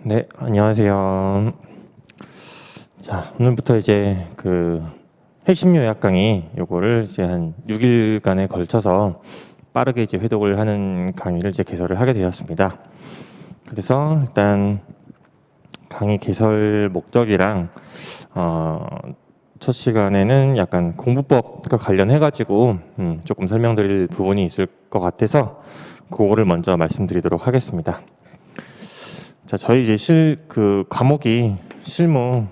네, 안녕하세요. 자, 오늘부터 이제 그 핵심 요약 강의 요거를 이제 한 6일간에 걸쳐서 빠르게 이제 회독을 하는 강의를 이제 개설을 하게 되었습니다. 그래서 일단 강의 개설 목적이랑 첫 시간에는 약간 공부법과 관련해 가지고 조금 설명드릴 부분이 있을 것 같아서 그거를 먼저 말씀드리도록 하겠습니다. 자, 저희 이제 과목이 실무,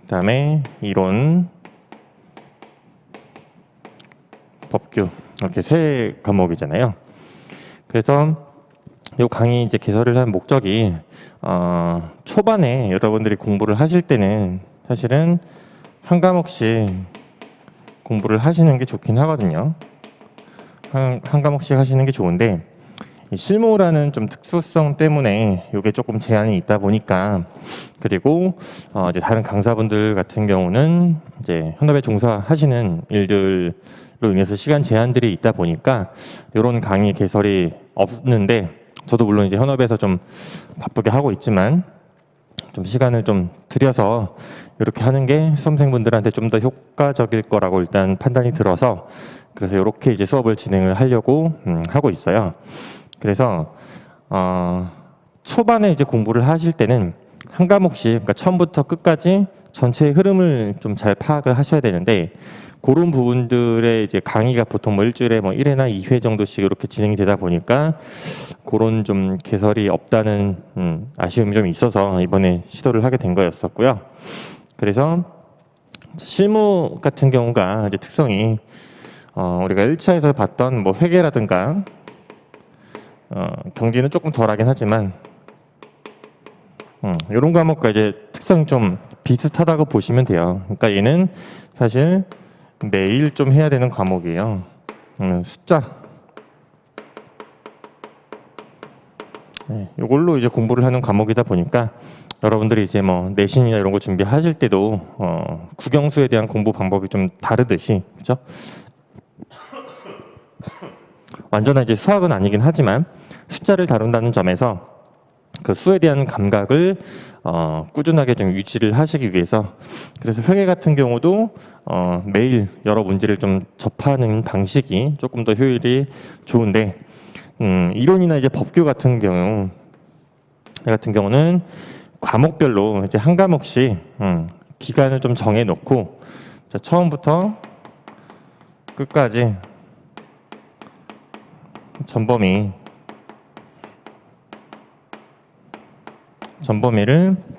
그다음에 이론, 법규 이렇게 세 과목이잖아요. 그래서 이 강의 이제 개설을 한 목적이 초반에 여러분들이 공부를 하실 때는 사실은 한 과목씩 공부를 하시는 게 좋긴 하거든요. 한 과목씩 하시는 게 좋은데 이 실무라는 좀 특수성 때문에 이게 조금 제한이 있다 보니까, 그리고 이제 다른 강사분들 같은 경우는 이제 현업에 종사하시는 일들로 인해서 시간 제한들이 있다 보니까 이런 강의 개설이 없는데, 저도 물론 이제 현업에서 좀 바쁘게 하고 있지만 좀 시간을 좀 들여서 이렇게 하는 게 수험생분들한테 좀 더 효과적일 거라고 일단 판단이 들어서, 그래서 이렇게 이제 수업을 진행을 하려고 하고 있어요. 그래서 초반에 이제 공부를 하실 때는 한 과목씩, 그러니까 처음부터 끝까지 전체의 흐름을 좀 잘 파악을 하셔야 되는데, 그런 부분들의 이제 강의가 보통 뭐 일주일에 뭐 1회나 2회 정도씩 이렇게 진행이 되다 보니까 그런 좀 개설이 없다는 아쉬움이 좀 있어서 이번에 시도를 하게 된 거였었고요. 그래서 실무 같은 경우가 이제 특성이 우리가 1차에서 봤던 뭐 회계라든가 경제는 조금 덜하긴 하지만 이런 과목과 이제 특성이 좀 비슷하다고 보시면 돼요. 그러니까 얘는 사실 매일 좀 해야 되는 과목이에요. 숫자, 이걸로 이제 공부를 하는 과목이다 보니까 여러분들이 이제 뭐 내신이나 이런 거 준비하실 때도 국영수에 대한 공부 방법이 좀 다르듯이, 그렇죠? 완전한 이제 수학은 아니긴 하지만 숫자를 다룬다는 점에서 그 수에 대한 감각을 꾸준하게 좀 유지를 하시기 위해서, 그래서 회계 같은 경우도 매일 여러 문제를 좀 접하는 방식이 조금 더 효율이 좋은데, 이론이나 이제 법규 같은 경우는 과목별로 이제 한 과목씩 기간을 좀 정해 놓고, 자, 처음부터 끝까지 전범위를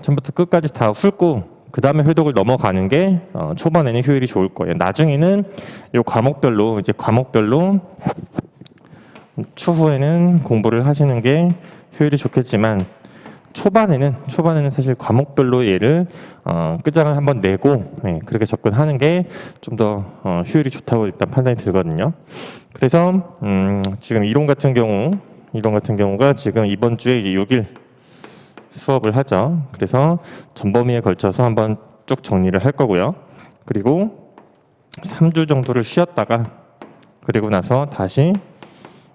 처음부터 끝까지 다 훑고 그 다음에 회독을 넘어가는 게 초반에는 효율이 좋을 거예요. 나중에는 이 과목별로 추후에는 공부를 하시는 게 효율이 좋겠지만, 초반에는 사실 과목별로 얘를 끝장을 한번 내고 그렇게 접근하는 게 좀 더 효율이 좋다고 일단 판단이 들거든요. 그래서 지금 이론 같은 경우가 지금 이번 주에 이제 6일 수업을 하죠. 그래서 전범위에 걸쳐서 한번 쭉 정리를 할 거고요. 그리고 3주 정도를 쉬었다가, 그리고 나서 다시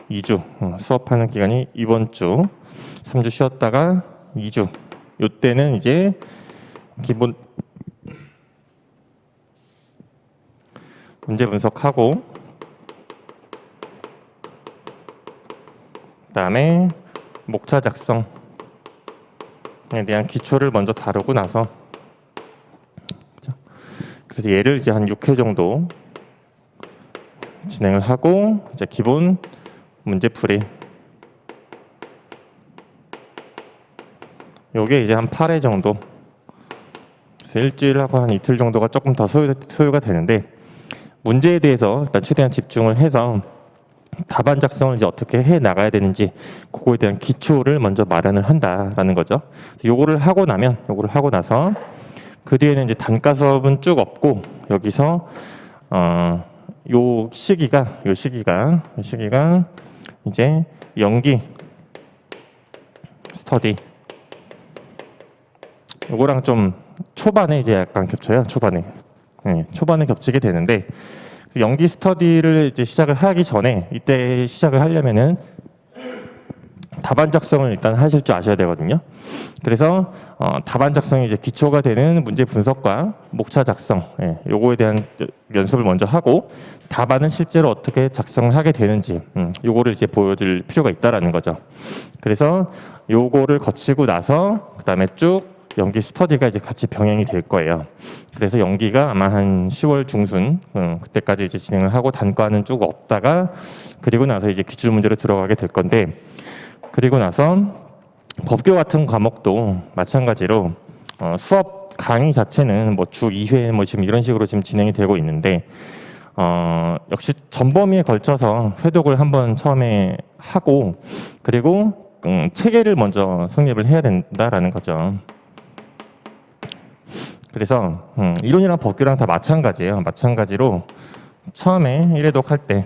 2주 수업하는 기간이 이번 주 3주 쉬었다가 2주, 이때는 이제 기본 문제 분석하고, 그다음에 목차 작성에 대한 기초를 먼저 다루고 나서, 그래서 얘를 이제 한 6회 정도 진행을 하고, 이제 기본 문제풀이, 요게 이제 한 8회 정도, 그래서 일주일하고 한 이틀 정도가 조금 더 소요가 되는데, 문제에 대해서 일단 최대한 집중을 해서 답안 작성을 이제 어떻게 해 나가야 되는지 그거에 대한 기초를 먼저 마련을 한다라는 거죠. 요거를 하고 나서 그 뒤에는 이제 단가 수업은 쭉 없고, 여기서 요 시기가 이제 연기 스터디, 요거랑 좀 초반에 이제 약간 겹쳐요. 초반에 겹치게 되는데, 연기 스터디를 이제 시작을 하기 전에, 이때 시작을 하려면은 답안 작성을 일단 하실 줄 아셔야 되거든요. 그래서 답안 작성이 이제 기초가 되는 문제 분석과 목차 작성, 요거에 대한 연습을 먼저 하고 답안을 실제로 어떻게 작성을 하게 되는지 요거를 이제 보여줄 필요가 있다라는 거죠. 그래서 요거를 거치고 나서 그다음에 쭉 연기 스터디가 이제 같이 병행이 될 거예요. 그래서 연기가 아마 한 10월 중순 그때까지 이제 진행을 하고 단과는 쭉 없다가 그리고 나서 이제 기출 문제로 들어가게 될 건데, 그리고 나서 법규 같은 과목도 마찬가지로 수업 강의 자체는 뭐 주 2회 뭐 지금 이런 식으로 지금 진행이 되고 있는데 역시 전범위에 걸쳐서 회독을 한번 처음에 하고 그리고 체계를 먼저 성립을 해야 된다라는 거죠. 그래서 이론이랑 법규랑 다 마찬가지예요. 마찬가지로 처음에 1회독 할 때,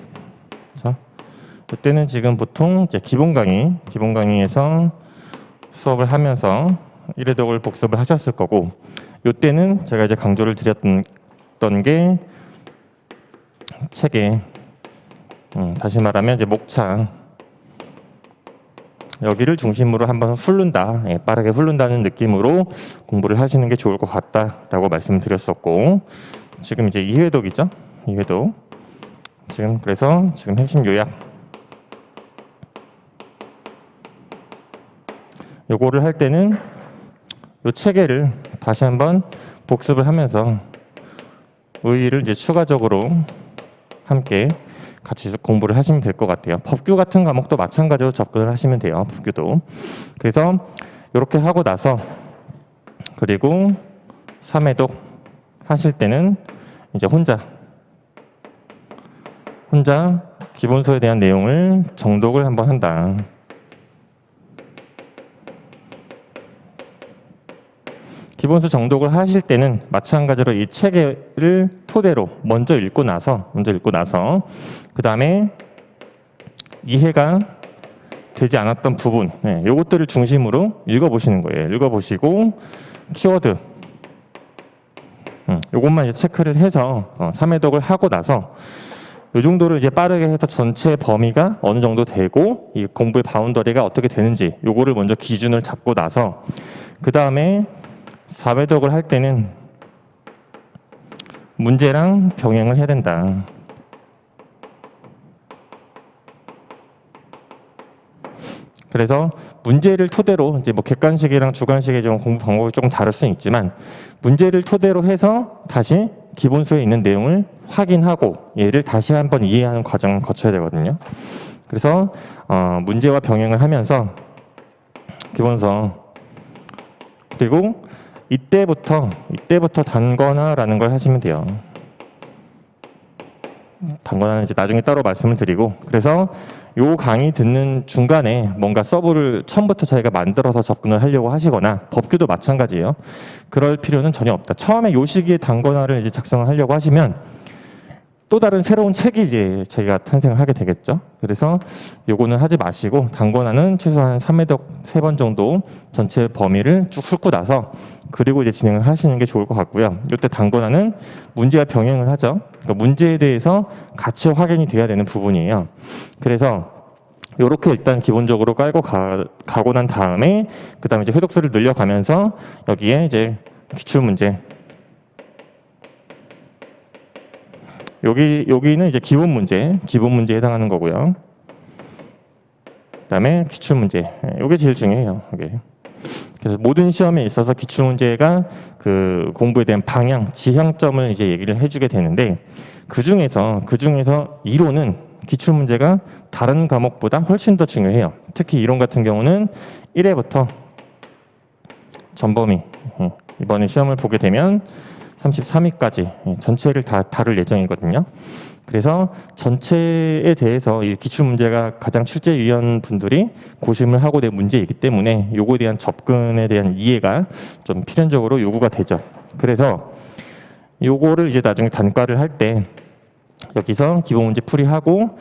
그때는 지금 보통 이제 기본 강의에서 수업을 하면서 1회독을 복습을 하셨을 거고, 이때는 제가 이제 강조를 드렸던 게 체계, 다시 말하면 이제 목차, 여기를 중심으로 한번 훑는다, 빠르게 훑는다는 느낌으로 공부를 하시는 게 좋을 것 같다라고 말씀을 드렸었고, 지금 이제 2회독이죠. 2회독. 지금 그래서 지금 핵심 요약. 요거를 할 때는 요 체계를 다시 한번 복습을 하면서 의의를 이제 추가적으로 함께 같이 공부를 하시면 될 것 같아요. 법규 같은 과목도 마찬가지로 접근을 하시면 돼요. 법규도. 그래서 이렇게 하고 나서 그리고 3회독 하실 때는 이제 혼자 기본서에 대한 내용을 정독을 한번 한다. 기본서 정독을 하실 때는 마찬가지로 이 체계를 토대로 먼저 읽고 나서 그 다음에 이해가 되지 않았던 부분, 요것들을 중심으로 읽어보시는 거예요. 읽어보시고 키워드 요것만 이제 체크를 해서 3회독을 하고 나서 요 정도를 이제 빠르게 해서 전체 범위가 어느 정도 되고 이 공부의 바운더리가 어떻게 되는지 요거를 먼저 기준을 잡고 나서 그 다음에 4회독을 할 때는 문제랑 병행을 해야 된다. 그래서 문제를 토대로 이제 뭐 객관식이랑 주관식의 좀 공부 방법이 조금 다를 수는 있지만 문제를 토대로 해서 다시 기본서에 있는 내용을 확인하고 얘를 다시 한번 이해하는 과정을 거쳐야 되거든요. 그래서 문제와 병행을 하면서 기본서 그리고 이때부터 단권화라는 걸 하시면 돼요. 단권화는 이제 나중에 따로 말씀을 드리고, 그래서 요 강의 듣는 중간에 뭔가 서브를 처음부터 자기가 만들어서 접근을 하려고 하시거나 법규도 마찬가지예요. 그럴 필요는 전혀 없다. 처음에 요 시기에 단권화를 이제 작성을 하려고 하시면 또 다른 새로운 책이 이제 자기가 탄생을 하게 되겠죠. 그래서 요거는 하지 마시고 단권화는 최소한 3회독 3번 정도 전체 범위를 쭉 훑고 나서 그리고 이제 진행을 하시는 게 좋을 것 같고요. 이때 단권화는 문제와 병행을 하죠. 그러니까 문제에 대해서 같이 확인이 돼야 되는 부분이에요. 그래서 요렇게 일단 기본적으로 깔고 가고 난 다음에 그 다음에 이제 회독수를 늘려가면서 여기에 이제 기출문제 여기는 이제 기본 문제에 해당하는 거고요. 그다음에 기출 문제. 이게 제일 중요해요. 이게. 그래서 모든 시험에 있어서 기출 문제가 그 공부에 대한 방향, 지향점을 이제 얘기를 해주게 되는데 그 중에서 이론은 기출 문제가 다른 과목보다 훨씬 더 중요해요. 특히 이론 같은 경우는 1회부터 전범위 이번에 시험을 보게 되면 33위까지 전체를 다 다룰 예정이거든요. 그래서 전체에 대해서 이 기출문제가 가장 출제위원분들이 고심을 하고 낸 문제이기 때문에 요거에 대한 접근에 대한 이해가 좀 필연적으로 요구가 되죠. 그래서 요거를 이제 나중에 단과를 할 때 여기서 기본 문제 풀이하고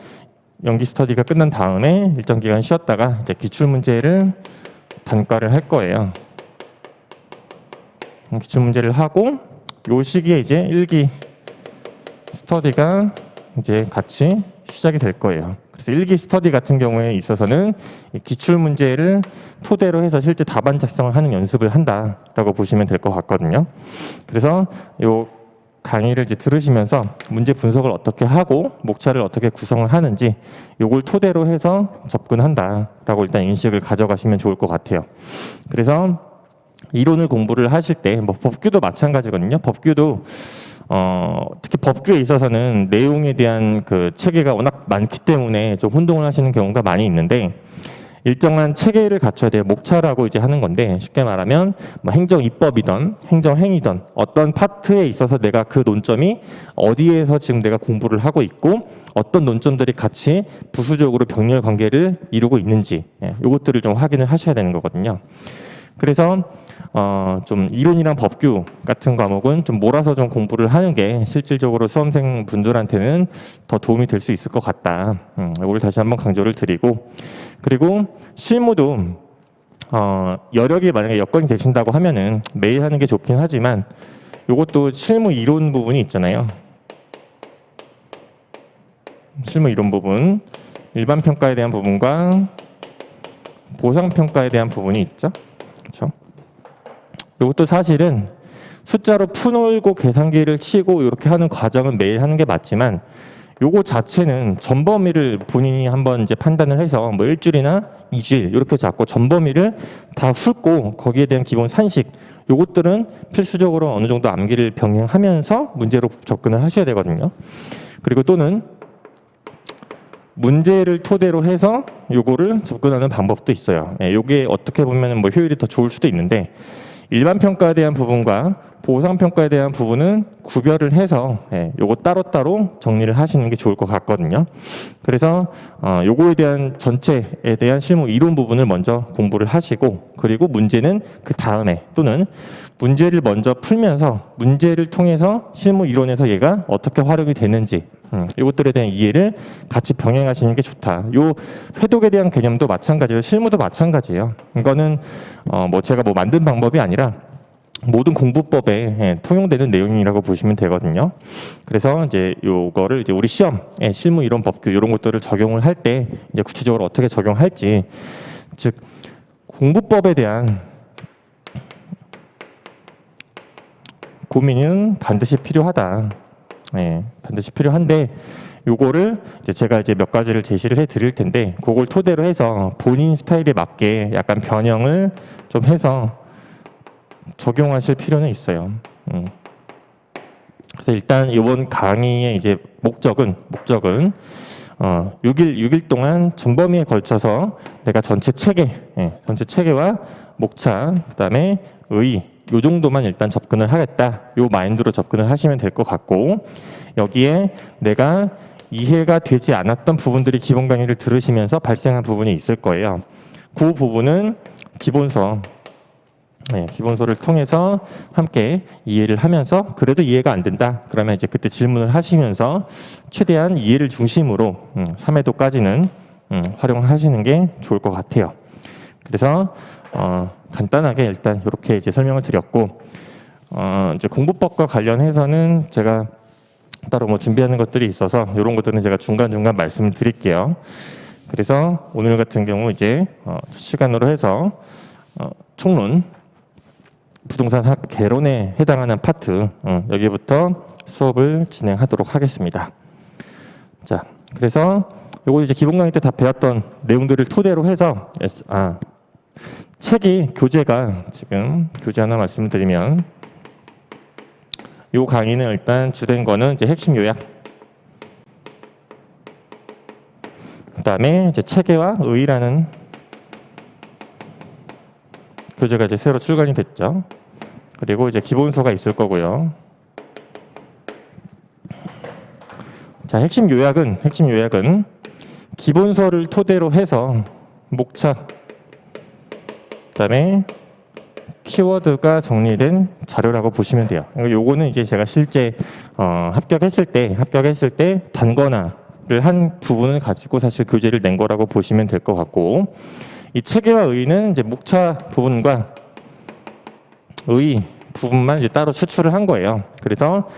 연기 스터디가 끝난 다음에 일정 기간 쉬었다가 이제 기출문제를 단과를 할 거예요. 기출문제를 하고 요 시기에 이제 1기 스터디가 이제 같이 시작이 될 거예요. 그래서 일기 스터디 같은 경우에 있어서는 이 기출 문제를 토대로 해서 실제 답안 작성을 하는 연습을 한다라고 보시면 될 것 같거든요. 그래서 요 강의를 이제 들으시면서 문제 분석을 어떻게 하고 목차를 어떻게 구성을 하는지 요걸 토대로 해서 접근한다라고 일단 인식을 가져가시면 좋을 것 같아요. 그래서 이론을 공부를 하실 때 뭐 법규도 마찬가지거든요. 법규도 특히 법규에 있어서는 내용에 대한 그 체계가 워낙 많기 때문에 좀 혼동을 하시는 경우가 많이 있는데 일정한 체계를 갖춰야 돼요. 목차라고 이제 하는 건데 쉽게 말하면 뭐 행정입법이든 행정행위든 어떤 파트에 있어서 내가 그 논점이 어디에서 지금 내가 공부를 하고 있고 어떤 논점들이 같이 부수적으로 병렬 관계를 이루고 있는지 이것들을 좀 확인을 하셔야 되는 거거든요. 그래서 좀 이론이랑 법규 같은 과목은 좀 몰아서 좀 공부를 하는 게 실질적으로 수험생 분들한테는 더 도움이 될 수 있을 것 같다. 이걸 다시 한번 강조를 드리고 그리고 실무도 여력이 만약에 여건이 되신다고 하면은 매일 하는 게 좋긴 하지만 이것도 실무 이론 부분이 있잖아요. 실무 이론 부분, 일반 평가에 대한 부분과 보상 평가에 대한 부분이 있죠. 그렇죠? 이것도 사실은 숫자로 풀고 계산기를 치고 이렇게 하는 과정은 매일 하는 게 맞지만 요거 자체는 전범위를 본인이 한번 이제 판단을 해서 뭐 일주일이나 2주일 이렇게 잡고 전범위를 다 훑고 거기에 대한 기본 산식 요것들은 필수적으로 어느 정도 암기를 병행하면서 문제로 접근을 하셔야 되거든요. 그리고 또는 문제를 토대로 해서 요거를 접근하는 방법도 있어요. 요게 어떻게 보면 뭐 효율이 더 좋을 수도 있는데 일반 평가에 대한 부분과 보상 평가에 대한 부분은 구별을 해서 요거 따로따로 정리를 하시는 게 좋을 것 같거든요. 그래서 요거에 대한 전체에 대한 실무 이론 부분을 먼저 공부를 하시고 그리고 문제는 그 다음에 또는 문제를 먼저 풀면서 문제를 통해서 실무 이론에서 얘가 어떻게 활용이 되는지 이것들에 대한 이해를 같이 병행하시는 게 좋다. 요 회독에 대한 개념도 마찬가지로 실무도 마찬가지예요. 이거는 뭐 제가 뭐 만든 방법이 아니라 모든 공부법에 통용되는 내용이라고 보시면 되거든요. 그래서 이제 요거를 이제 우리 시험에 실무 이론 법규 이런 것들을 적용을 할 때 이제 구체적으로 어떻게 적용할지 즉 공부법에 대한 고민은 반드시 필요하다. 반드시 필요한데 요거를 이제 제가 이제 몇 가지를 제시를 해 드릴 텐데 그걸 토대로 해서 본인 스타일에 맞게 약간 변형을 좀 해서 적용하실 필요는 있어요. 그래서 일단 이번 강의의 이제 목적은 6일 동안 전범위에 걸쳐서 내가 전체 체계와 목차, 그다음에 요 정도만 일단 접근을 하겠다. 요 마인드로 접근을 하시면 될 것 같고 여기에 내가 이해가 되지 않았던 부분들이 기본 강의를 들으시면서 발생한 부분이 있을 거예요. 그 부분은 기본소를 통해서 함께 이해를 하면서 그래도 이해가 안 된다. 그러면 이제 그때 질문을 하시면서 최대한 이해를 중심으로 3회도까지는 활용하시는 게 좋을 것 같아요. 그래서 간단하게 일단 이렇게 이제 설명을 드렸고 이제 공부법과 관련해서는 제가 따로 뭐 준비하는 것들이 있어서 이런 것들은 제가 중간중간 말씀을 드릴게요. 그래서 오늘 같은 경우 이제 시간으로 해서 총론 부동산 개론에 해당하는 파트 여기부터 수업을 진행하도록 하겠습니다. 자, 그래서 요거 이제 기본 강의 때 다 배웠던 내용들을 토대로 해서 책이 교재가 지금 교재 하나 말씀드리면 요 강의는 일단 주된 거는 이제 핵심 요약. 그다음에 이제 체계와 의의라는 교재가 이제 새로 출간이 됐죠. 그리고 이제 기본서가 있을 거고요. 자, 핵심 요약은 기본서를 토대로 해서 목차, 그다음에 키워드가 정리된 자료라고 보시면 돼요. 요거는 이제 제가 실제 합격했을 때 단권화를 한 부분을 가지고 사실 교재를 낸 거라고 보시면 될 것 같고 이 체계와 의의는 이제 목차 부분과 의의 부분만 이제 따로 추출을 한 거예요. 그래서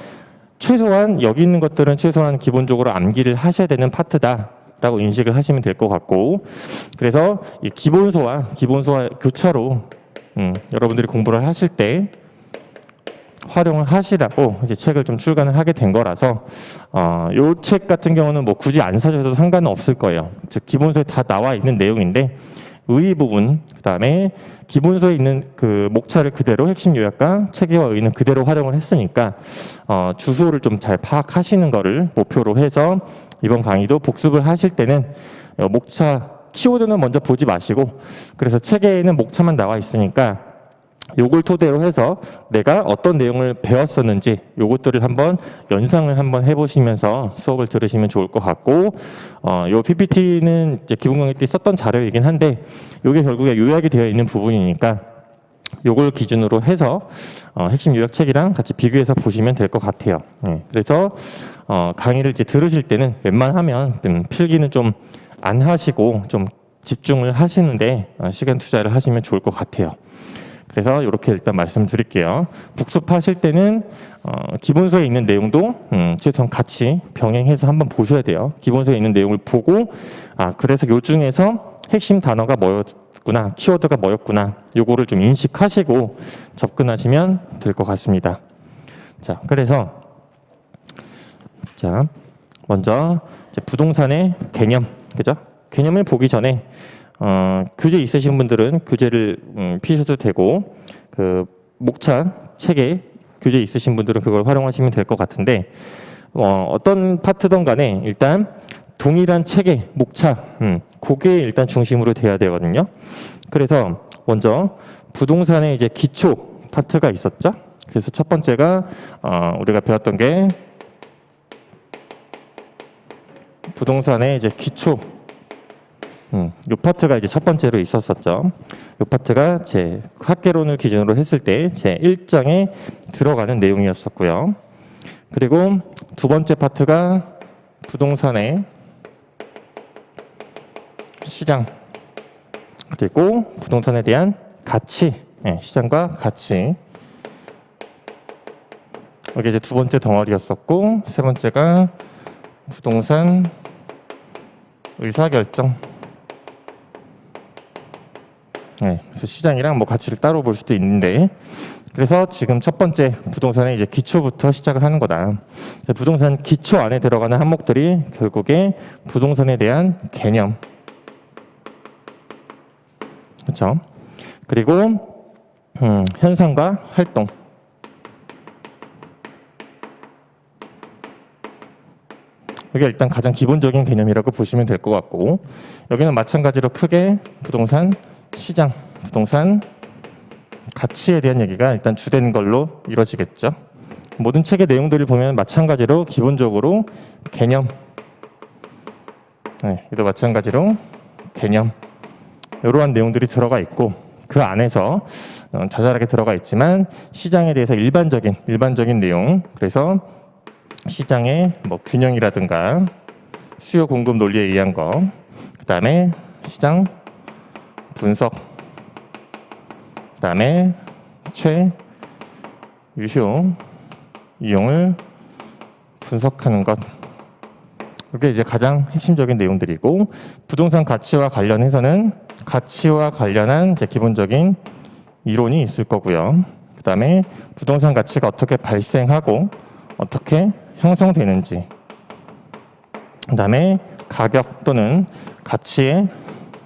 최소한 여기 있는 것들은 최소한 기본적으로 암기를 하셔야 되는 파트다라고 있다라고 인식을 하시면 될 것 같고, 그래서 이 기본소와 교차로 여러분들이 공부를 하실 때 활용을 하시라고 이제 책을 좀 출간을 하게 된 거라서 요 책 같은 경우는 뭐 굳이 안 사셔도 상관은 없을 거예요. 즉 기본서에 다 나와 있는 내용인데 의 부분, 그다음에 기본서에 있는 그 목차를 그대로 핵심 요약과 체계와 의는 그대로 활용을 했으니까 주소를 좀 잘 파악하시는 거를 목표로 해서 이번 강의도 복습을 하실 때는 목차 키워드는 먼저 보지 마시고, 그래서 체계에는 목차만 나와 있으니까 요걸 토대로 해서 내가 어떤 내용을 배웠었는지 요것들을 한번 연상을 한번 해보시면서 수업을 들으시면 좋을 것 같고, 요 PPT는 이제 기본 강의 때 썼던 자료이긴 한데 요게 결국에 요약이 되어 있는 부분이니까 요걸 기준으로 해서 핵심 요약책이랑 같이 비교해서 보시면 될 것 같아요. 그래서 강의를 이제 들으실 때는 웬만하면 필기는 좀 안 하시고 좀 집중을 하시는데 시간 투자를 하시면 좋을 것 같아요. 그래서 이렇게 일단 말씀드릴게요. 복습하실 때는 기본서에 있는 내용도 최소한 같이 병행해서 한번 보셔야 돼요. 기본서에 있는 내용을 보고 그래서 요 중에서 핵심 단어가 뭐였구나, 키워드가 뭐였구나, 요거를 좀 인식하시고 접근하시면 될 것 같습니다. 자, 그래서 먼저 이제 부동산의 개념, 그죠? 개념을 보기 전에 교재 있으신 분들은 교재를 피셔도 되고, 그 목차 책에 교재 있으신 분들은 그걸 활용하시면 될 것 같은데, 어떤 파트든 간에 일단 동일한 책의 목차, 그게 일단 중심으로 돼야 되거든요. 그래서 먼저 부동산의 이제 기초 파트가 있었죠. 그래서 첫 번째가 우리가 배웠던 게 부동산의 이제 기초, 요 파트가 이제 첫 번째로 있었었죠. 요 파트가 제 학개론을 기준으로 했을 때 제 1장에 들어가는 내용이었었고요. 그리고 두 번째 파트가 부동산의 시장, 그리고 부동산에 대한 가치, 시장과 가치. 이게 이제 두 번째 덩어리였었고, 세 번째가 부동산 의사결정. 그래서 시장이랑 뭐 가치를 따로 볼 수도 있는데, 그래서 지금 첫 번째 부동산의 이제 기초부터 시작을 하는 거다. 부동산 기초 안에 들어가는 항목들이 결국에 부동산에 대한 개념, 그렇죠? 그리고 현상과 활동. 이게 일단 가장 기본적인 개념이라고 보시면 될 것 같고, 여기는 마찬가지로 크게 부동산 시장, 부동산 가치에 대한 얘기가 일단 주된 걸로 이루어지겠죠. 모든 책의 내용들을 보면 마찬가지로 기본적으로 개념, 이도 마찬가지로 개념, 이러한 내용들이 들어가 있고, 그 안에서 자잘하게 들어가 있지만 시장에 대해서 일반적인 내용, 그래서 시장의 뭐 균형이라든가 수요 공급 논리에 의한 거, 그 다음에 시장 분석, 그 다음에 최유효 이용을 분석하는 것, 이게 이제 가장 핵심적인 내용들이고, 부동산 가치와 관련해서는 가치와 관련한 이제 기본적인 이론이 있을 거고요. 그 다음에 부동산 가치가 어떻게 발생하고 어떻게 형성되는지, 그 다음에 가격 또는 가치의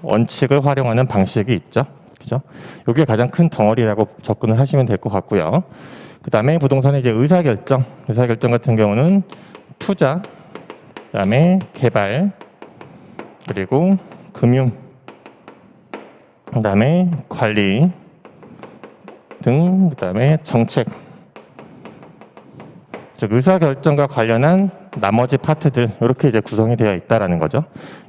원칙을 활용하는 방식이 있죠. 그죠? 이게 가장 큰 덩어리라고 접근을 하시면 될 것 같고요. 그 다음에 부동산의 이제 의사결정 같은 경우는 투자, 그 다음에 개발, 그리고 금융, 그 다음에 관리 등, 그 다음에 정책, 즉 의사결정과 관련한 나머지 파트들, 이렇게 이제 구성이 되어 있다라는 거죠.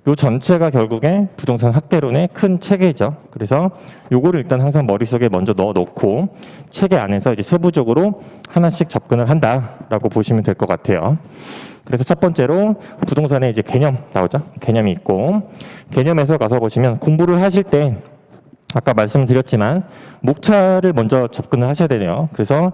이 전체가 결국에 부동산 학개론의 큰 체계죠. 그래서 요거를 일단 항상 머릿속에 먼저 넣어놓고 체계 안에서 이제 세부적으로 하나씩 접근을 한다라고 보시면 될 것 같아요. 그래서 첫 번째로 부동산의 이제 개념 나오죠. 개념이 있고, 개념에서 가서 보시면 공부를 하실 때 아까 말씀드렸지만 목차를 먼저 접근을 하셔야 되네요. 그래서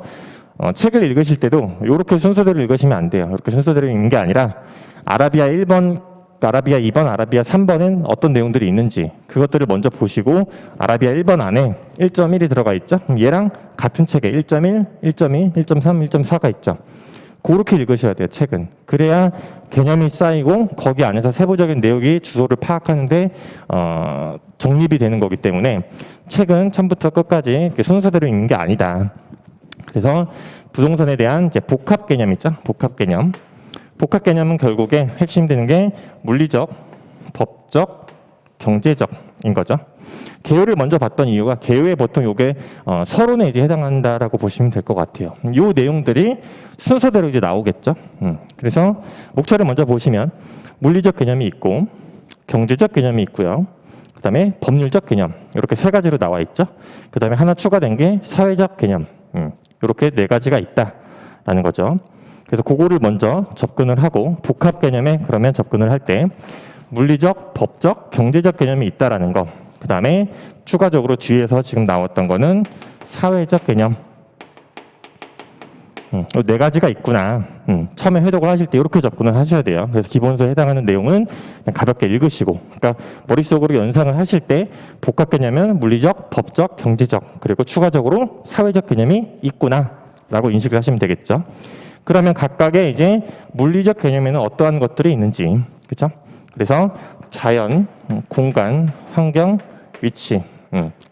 책을 읽으실 때도 이렇게 순서대로 읽으시면 안 돼요. 이렇게 순서대로 읽는 게 아니라 아라비아 1번까지 아라비아 2번, 아라비아 3번엔 어떤 내용들이 있는지 그것들을 먼저 보시고 아라비아 1번 안에 1.1이 들어가 있죠. 그럼 얘랑 같은 책에 1.1, 1.2, 1.3, 1.4가 있죠. 그렇게 읽으셔야 돼요, 책은. 그래야 개념이 쌓이고 거기 안에서 세부적인 내용이 주소를 파악하는데 정립이 되는 거기 때문에 책은 처음부터 끝까지 순서대로 읽는 게 아니다. 그래서 부동산에 대한 이제 복합 개념 있죠, 복합 개념. 복합 개념은 결국에 핵심되는 게 물리적, 법적, 경제적인 거죠. 개요를 먼저 봤던 이유가 개요에 보통 요게 서론에 이제 해당한다라고 보시면 될 것 같아요. 요 내용들이 순서대로 이제 나오겠죠. 그래서 목차를 먼저 보시면 물리적 개념이 있고 경제적 개념이 있고요. 그다음에 법률적 개념 이렇게 세 가지로 나와 있죠. 그다음에 하나 추가된 게 사회적 개념 이렇게 네 가지가 있다라는 거죠. 그래서 그거를 먼저 접근을 하고 복합 개념에 그러면 접근을 할 때 물리적, 법적, 경제적 개념이 있다라는 거. 그 다음에 추가적으로 뒤에서 지금 나왔던 거는 사회적 개념. 네 가지가 있구나. 처음에 회독을 하실 때 이렇게 접근을 하셔야 돼요. 그래서 기본서에 해당하는 내용은 그냥 가볍게 읽으시고, 그러니까 머릿속으로 연상을 하실 때 복합 개념은 물리적, 법적, 경제적, 그리고 추가적으로 사회적 개념이 있구나라고 인식을 하시면 되겠죠. 그러면 각각의 이제 물리적 개념에는 어떠한 것들이 있는지, 그렇죠? 그래서 자연, 공간, 환경, 위치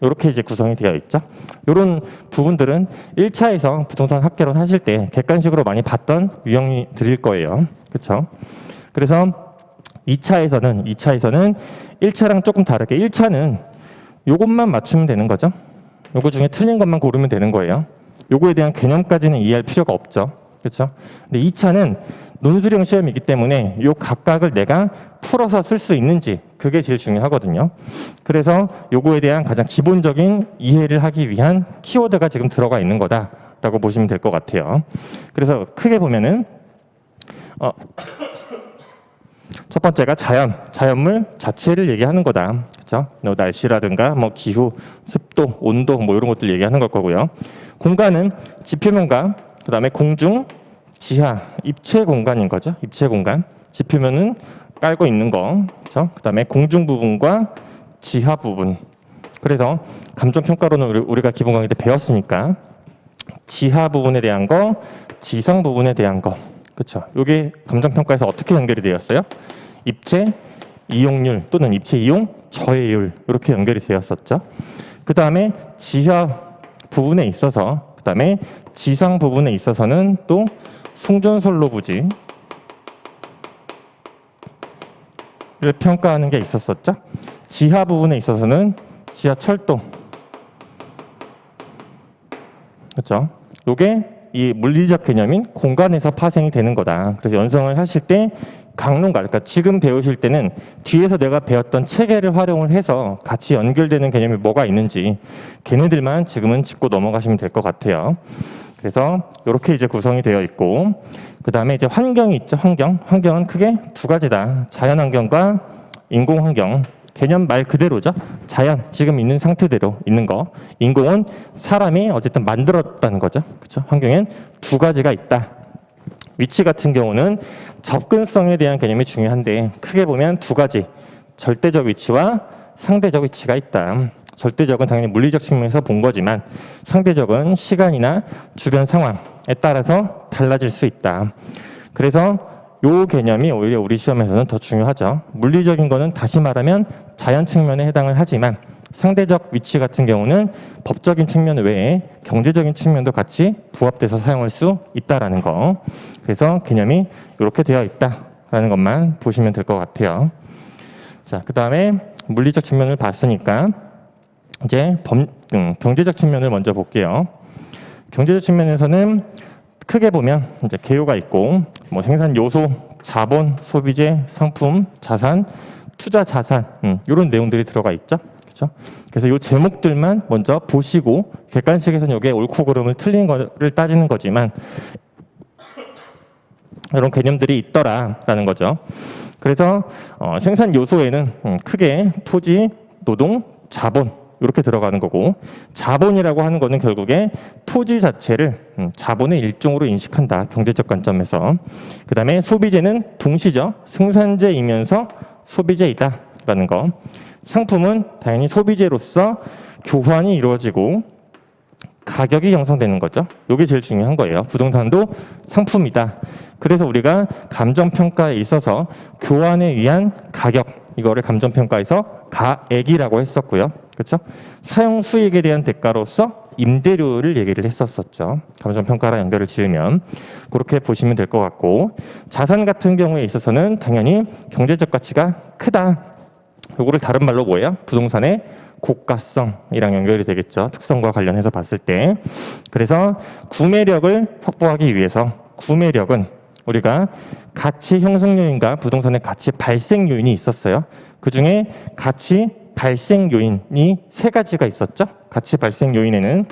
이렇게 이제 구성이 되어 있죠. 이런 부분들은 1차에서 부동산 학개론 하실 때 객관식으로 많이 봤던 유형이 드릴 거예요. 그렇죠? 그래서 2차에서는 1차랑 조금 다르게 1차는 요것만 맞추면 되는 거죠. 요거 중에 틀린 것만 고르면 되는 거예요. 요거에 대한 개념까지는 이해할 필요가 없죠. 그렇죠? 근데 2차는 논술형 시험이기 때문에 요 각각을 내가 풀어서 쓸 수 있는지 그게 제일 중요하거든요. 그래서 요거에 대한 가장 기본적인 이해를 하기 위한 키워드가 지금 들어가 있는 거다라고 보시면 될 것 같아요. 그래서 크게 보면은 첫 번째가 자연물 자체를 얘기하는 거다. 그렇죠? 날씨라든가 뭐 기후, 습도, 온도 뭐 이런 것들 얘기하는 걸 거고요. 공간은 지표면과 그다음에 공중, 지하, 입체 공간인 거죠. 입체 공간. 지표면은 깔고 있는 거. 그렇죠? 그다음에 공중 부분과 지하 부분. 그래서 감정 평가로는 우리가 기본 강의 때 배웠으니까 지하 부분에 대한 거, 지상 부분에 대한 거. 그렇죠? 이게 감정 평가에서 어떻게 연결이 되었어요? 입체 이용률 또는 입체 이용 저해율 이렇게 연결이 되었었죠. 그다음에 지하 부분에 있어서 그다음에 지상 부분에 있어서는 또 송전선로 부지를 평가하는 게 있었었죠. 지하 부분에 있어서는 지하철도. 그렇죠? 요게 이 물리적 개념인 공간에서 파생이 되는 거다. 그래서 연성을 하실 때 강론과 그러니까 지금 배우실 때는 뒤에서 내가 배웠던 체계를 활용을 해서 같이 연결되는 개념이 뭐가 있는지 걔네들만 지금은 짚고 넘어가시면 될 것 같아요. 그래서 이렇게 이제 구성이 되어 있고 그 다음에 이제 환경이 있죠. 환경은 크게 두 가지다. 자연환경과 인공환경. 개념 말 그대로죠. 자연 지금 있는 상태대로 있는 거. 인공은 사람이 어쨌든 만들었다는 거죠. 그렇죠? 환경엔 두 가지가 있다. 위치 같은 경우는 접근성에 대한 개념이 중요한데 크게 보면 두 가지. 절대적 위치와 상대적 위치가 있다. 절대적은 당연히 물리적 측면에서 본 거지만 상대적은 시간이나 주변 상황에 따라서 달라질 수 있다. 그래서 요 개념이 오히려 우리 시험에서는 더 중요하죠. 물리적인 거는 다시 말하면 자연 측면에 해당을 하지만 상대적 위치 같은 경우는 법적인 측면 외에 경제적인 측면도 같이 부합돼서 사용할 수 있다라는 거. 그래서 개념이 이렇게 되어 있다라는 것만 보시면 될 것 같아요. 자, 그 다음에 물리적 측면을 봤으니까 이제 경제적 측면을 먼저 볼게요. 경제적 측면에서는 크게 보면 이제 개요가 있고 뭐 생산 요소, 자본, 소비재, 상품, 자산, 투자 자산 이런 내용들이 들어가 있죠. 그렇죠? 그래서 이 제목들만 먼저 보시고 객관식에서는 이게 옳고 그름을 틀린 거를 따지는 거지만 이런 개념들이 있더라라는 거죠. 그래서 생산 요소에는 크게 토지, 노동, 자본 이렇게 들어가는 거고, 자본이라고 하는 거는 결국에 토지 자체를 자본의 일종으로 인식한다. 경제적 관점에서. 그 다음에 소비재는 동시죠. 생산재이면서 소비재이다 라는 거. 상품은 당연히 소비재로서 교환이 이루어지고 가격이 형성되는 거죠. 이게 제일 중요한 거예요. 부동산도 상품이다. 그래서 우리가 감정평가에 있어서 교환에 의한 가격, 이거를 감정평가에서 가액이라고 했었고요. 그렇죠? 사용 수익에 대한 대가로서 임대료를 얘기를 했었었죠. 감정평가랑 연결을 지으면 그렇게 보시면 될 것 같고, 자산 같은 경우에 있어서는 당연히 경제적 가치가 크다. 요거를 다른 말로 뭐예요? 부동산의 고가성이랑 연결이 되겠죠. 특성과 관련해서 봤을 때. 그래서 구매력을 확보하기 위해서, 구매력은 우리가 가치 형성 요인과 부동산의 가치 발생 요인이 있었어요. 그중에 가치 발생 요인이 세 가지가 있었죠. 가치 발생 요인에는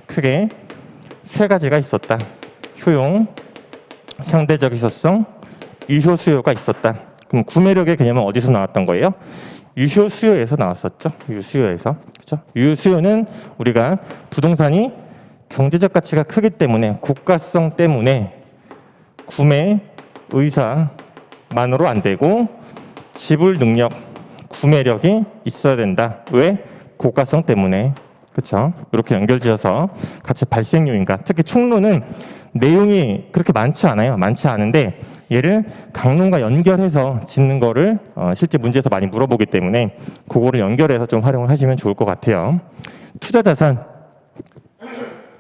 크게 세 가지가 있었다. 효용, 상대적 희소성, 유효 수요가 있었다. 그럼 구매력의 개념은 어디서 나왔던 거예요? 유효 수요에서 나왔었죠. 유수요에서. 그렇죠? 유효 수요는 우리가 부동산이 경제적 가치가 크기 때문에, 고가성 때문에 구매 의사만으로 안 되고 지불 능력, 구매력이 있어야 된다. 왜? 고가성 때문에. 그렇죠? 이렇게 연결지어서 가치 발생 요인과, 특히 총론은 내용이 그렇게 많지 않아요. 많지 않은데 얘를 강론과 연결해서 짓는 거를 실제 문제에서 많이 물어보기 때문에 그거를 연결해서 좀 활용을 하시면 좋을 것 같아요. 투자자산.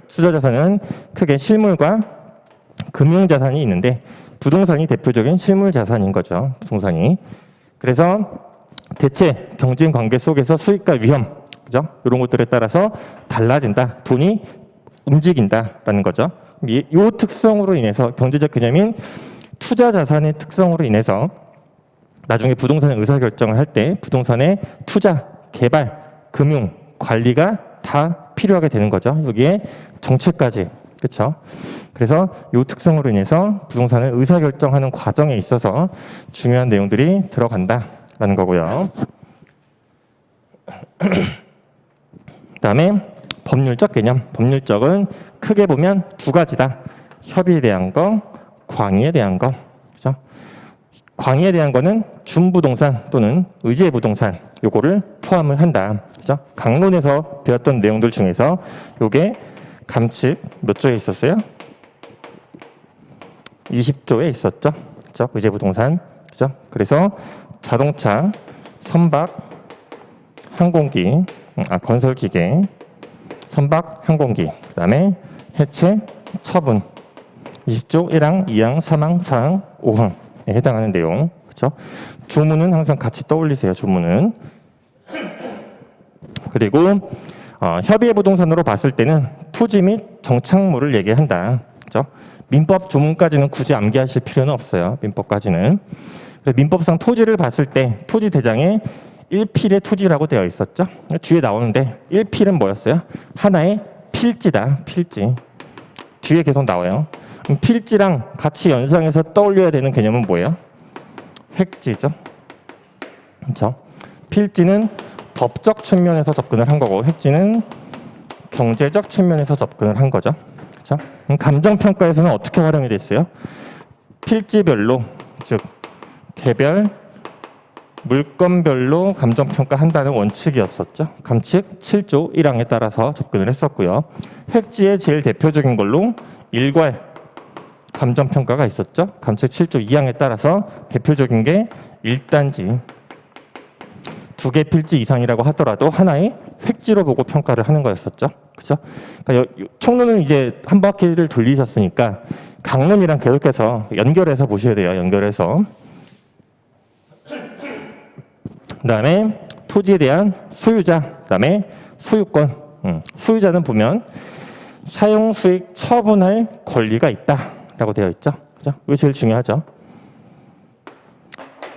투자자산은 크게 실물과 금융자산이 있는데 부동산이 대표적인 실물자산인 거죠. 부동산이. 그래서 대체 경쟁 관계 속에서 수익과 위험, 그죠? 이런 것들에 따라서 달라진다. 돈이 움직인다라는 거죠. 이 특성으로 인해서 경제적 개념인 투자 자산의 특성으로 인해서 나중에 부동산의 의사결정을 할 때 부동산의 투자, 개발, 금융, 관리가 다 필요하게 되는 거죠. 여기에 정책까지. 그렇죠? 그래서 이 특성으로 인해서 부동산을 의사결정하는 과정에 있어서 중요한 내용들이 들어간다라는 거고요. 그다음에 법률적 개념. 법률적은 크게 보면 두 가지다. 협의에 대한 거, 광의에 대한 거. 그죠? 광의에 대한 거는 준부동산 또는 의제 부동산 요거를 포함을 한다. 그죠? 강론에서 배웠던 내용들 중에서 요게 감칙 몇 조에 있었어요? 20조에 있었죠. 그죠? 의제 부동산. 그죠? 그래서 자동차, 선박, 항공기, 건설 기계, 선박, 항공기, 그다음에 해체, 처분. 20조 1항, 2항, 3항, 4항, 5항에 해당하는 내용. 그렇죠? 조문은 항상 같이 떠올리세요. 조문은. 그리고 협의의 부동산으로 봤을 때는 토지 및 정착물을 얘기한다. 그렇죠? 민법 조문까지는 굳이 암기하실 필요는 없어요. 민법까지는. 그래서 민법상 토지를 봤을 때 토지 대장에 1필의 토지라고 되어 있었죠. 뒤에 나오는데 1필은 뭐였어요? 하나의 필지다. 필지. 뒤에 계속 나와요. 필지랑 같이 연상해서 떠올려야 되는 개념은 뭐예요? 획지죠. 그렇죠? 필지는 법적 측면에서 접근을 한 거고 획지는 경제적 측면에서 접근을 한 거죠. 그렇죠? 감정평가에서는 어떻게 활용이 됐어요? 필지별로, 즉 개별, 물건별로 감정평가한다는 원칙이었었죠. 감칙 7조 1항에 따라서 접근을 했었고요. 획지의 제일 대표적인 걸로 일괄 감정평가가 있었죠. 감칙 7조 2항에 따라서 대표적인 게 1단지 2개 필지 이상이라고 하더라도 하나의 획지로 보고 평가를 하는 거였었죠. 그렇죠? 그러니까 총론은 이제 한 바퀴를 돌리셨으니까 강론이랑 계속해서 연결해서 보셔야 돼요. 연결해서. 그다음에 토지에 대한 소유자, 그다음에 소유권. 소유자는 보면 사용 수익 처분할 권리가 있다라고 되어 있죠. 그죠? 이게 제일 중요하죠.